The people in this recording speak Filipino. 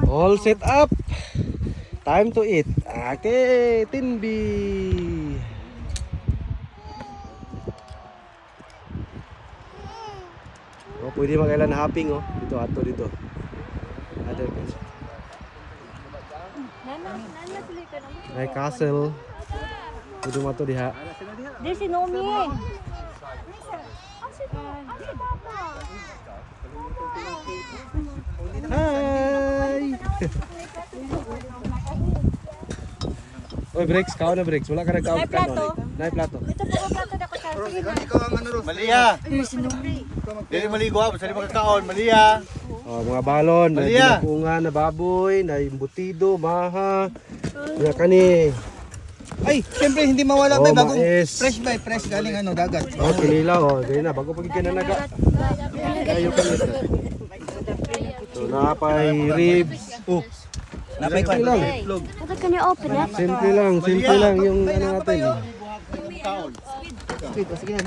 All set up. Time to eat. Okay, Tinbi. Oh, pwede mag-island hopping oh. Dito ato dito. Ada guys. May castle. Pwede mo ato diha. Di si Nomi. Hi. Oy, breaks, kao na breaks. Wala ka nag-count ka plato. Nay plato. Ito po ko plato na ko sa. Ikaw ang ano ro. Malia. Dili maligo ha, basta di makakaon. Malia. Oh, mga balon, Malia. kunga na baboy, na imbutido, maha. Nga kani. Ay, siyempre hindi mawala may bagong mais. fresh galing ano dagat. Oh, kinilaw oh, dili na bago pag naga. Kayo pa nito. So, napay ribs. Oh. Napay ko lang. Ito ka ni open na. Simple lang yung ano natin. kaon. Sige, sige.